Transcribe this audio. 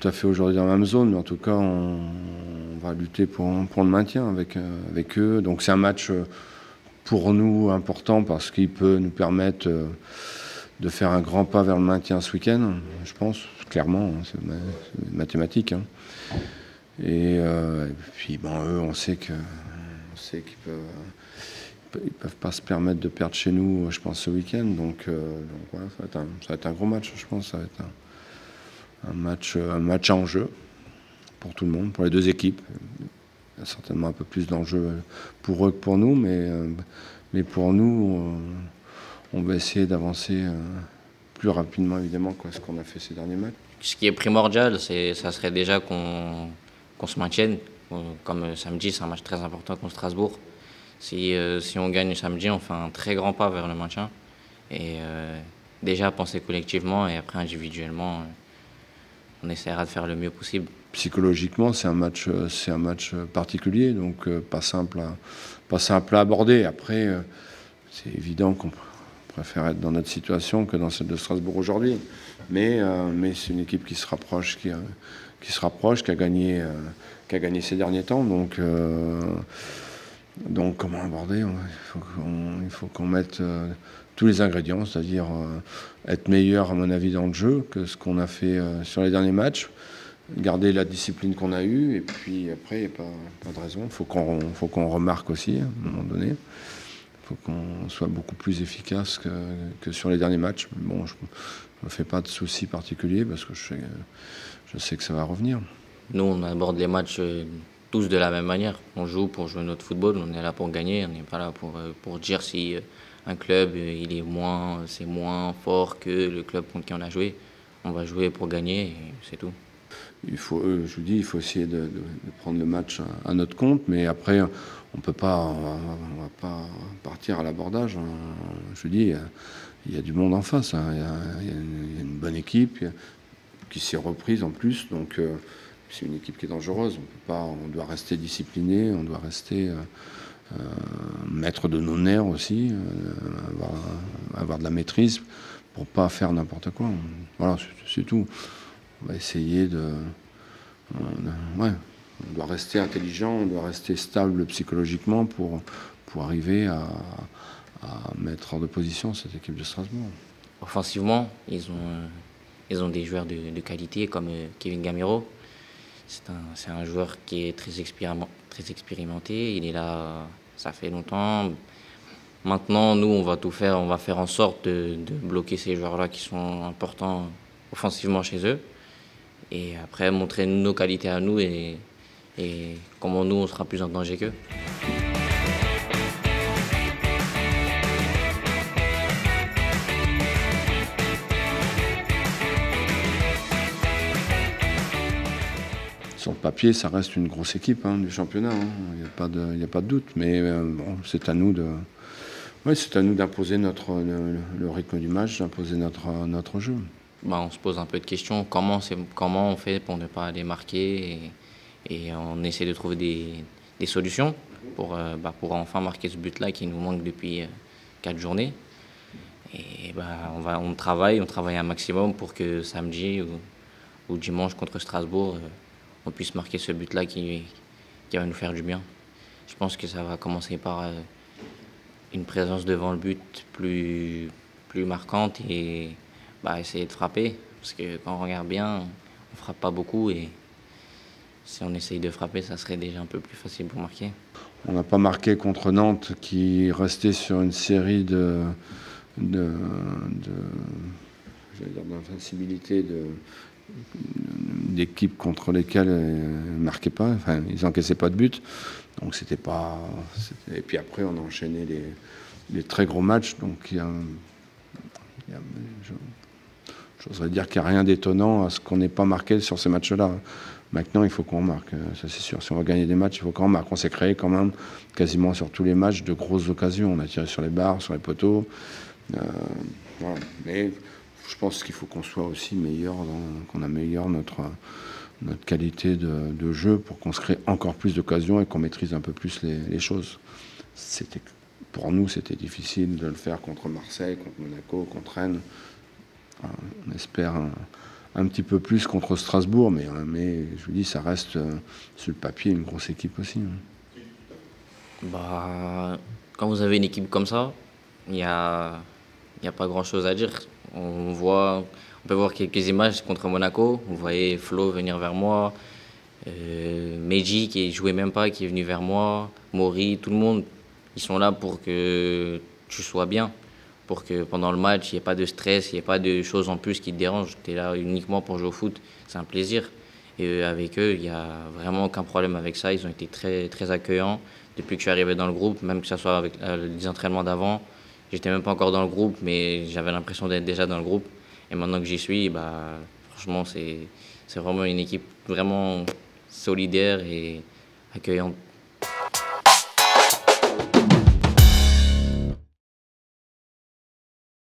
tout à fait aujourd'hui dans la même zone, mais en tout cas, on va lutter pour le maintien avec eux. Donc c'est un match pour nous important parce qu'il peut nous permettre de faire un grand pas vers le maintien ce week-end, je pense, clairement, hein, c'est mathématique. Hein. Et puis eux, on sait qu'ils peuvent pas se permettre de perdre chez nous, je pense, ce week-end. Donc voilà, ça va être un gros match, je pense. Ça va être un match en jeu pour tout le monde, pour les deux équipes. Il y a certainement un peu plus d'enjeux pour eux que pour nous, mais pour nous, on va essayer d'avancer plus rapidement, évidemment, que ce qu'on a fait ces derniers matchs. Ce qui est primordial, ça serait déjà qu'on se maintienne. Comme samedi, c'est un match très important contre Strasbourg. Si on gagne samedi, on fait un très grand pas vers le maintien. Et déjà penser collectivement et après individuellement, on essaiera de faire le mieux possible. Psychologiquement, c'est un match particulier, donc pas simple à aborder. Après, c'est évident qu'on préfère être dans notre situation que dans celle de Strasbourg aujourd'hui. Mais c'est une équipe qui se rapproche, qui a gagné ces derniers temps. Donc comment aborder ? Il faut qu'on mette tous les ingrédients, c'est-à-dire être meilleur, à mon avis, dans le jeu que ce qu'on a fait sur les derniers matchs, garder la discipline qu'on a eue, et puis après, il n'y a pas de raison. Il faut qu'on remarque aussi, à un moment donné. Il faut qu'on soit beaucoup plus efficace que sur les derniers matchs. Bon, je ne me fais pas de soucis particuliers parce que je sais que ça va revenir. Nous, on aborde les matchs tous de la même manière. On joue pour jouer notre football, on est là pour gagner, on n'est pas là pour dire si un club c'est moins fort que le club contre qui on a joué. On va jouer pour gagner et c'est tout. Je vous dis, il faut essayer de prendre le match à notre compte, mais après, on va pas partir à l'abordage. Je vous dis, il y a du monde en face. Hein. Il y a une bonne équipe qui s'est reprise en plus, donc c'est une équipe qui est dangereuse. On doit rester discipliné, on doit rester maître de nos nerfs aussi, avoir de la maîtrise pour pas faire n'importe quoi. Voilà, c'est tout. On va essayer on doit rester intelligent, on doit rester stable psychologiquement pour arriver à mettre hors de position cette équipe de Strasbourg. Offensivement, ils ont des joueurs de qualité comme Kevin Gamero. C'est un joueur qui est très expérimenté. Il est là, ça fait longtemps. Maintenant, nous, on va tout faire. On va faire en sorte de bloquer ces joueurs-là qui sont importants offensivement chez eux. Et après, montrer nos qualités à nous et comment nous, on sera plus en danger qu'eux. Sur le papier, ça reste une grosse équipe du championnat. Il n'y a pas de doute. Mais bon, c'est à nous d'imposer le rythme du match, d'imposer notre jeu. On se pose un peu de questions. Comment on fait pour ne pas les marquer et on essaie de trouver des solutions pour enfin marquer ce but-là qui nous manque depuis 4 journées. Et on travaille un maximum pour que samedi ou dimanche contre Strasbourg, on puisse marquer ce but-là qui va nous faire du bien. Je pense que ça va commencer par une présence devant le but plus marquante et essayer de frapper. Parce que quand on regarde bien, on frappe pas beaucoup et si on essaye de frapper, ça serait déjà un peu plus facile pour marquer. On n'a pas marqué contre Nantes qui restait sur une série d'invincibilité d'équipes contre lesquelles ils ne marquaient pas, enfin ils n'encaissaient pas de but. Donc c'était pas. Et puis après on a enchaîné les très gros matchs. Donc j'oserais dire qu'il n'y a rien d'étonnant à ce qu'on n'ait pas marqué sur ces matchs-là. Maintenant, il faut qu'on marque, ça c'est sûr. Si on va gagner des matchs, il faut qu'on marque. On s'est créé quand même quasiment sur tous les matchs de grosses occasions. On a tiré sur les barres, sur les poteaux. Voilà. Mais je pense qu'il faut qu'on soit aussi meilleur, qu'on améliore notre qualité de jeu pour qu'on se crée encore plus d'occasions et qu'on maîtrise un peu plus les choses. Pour nous, c'était difficile de le faire contre Marseille, contre Monaco, contre Rennes. On espère un petit peu plus contre Strasbourg, mais je vous dis, ça reste sur le papier une grosse équipe aussi. Bah, quand vous avez une équipe comme ça, il y a pas grand-chose à dire. On peut voir quelques images contre Monaco. Vous voyez Flo venir vers moi, Meji qui jouait même pas, qui est venu vers moi, Mori, tout le monde. Ils sont là pour que tu sois bien, pour que pendant le match, il n'y ait pas de stress, il n'y ait pas de choses en plus qui te dérangent. Tu es là uniquement pour jouer au foot. C'est un plaisir. Et avec eux, il n'y a vraiment aucun problème avec ça. Ils ont été très, très accueillants depuis que je suis arrivé dans le groupe, même que ce soit avec les entraînements d'avant. J'étais même pas encore dans le groupe, mais j'avais l'impression d'être déjà dans le groupe. Et maintenant que j'y suis, bah, franchement, c'est vraiment une équipe vraiment solidaire et accueillante.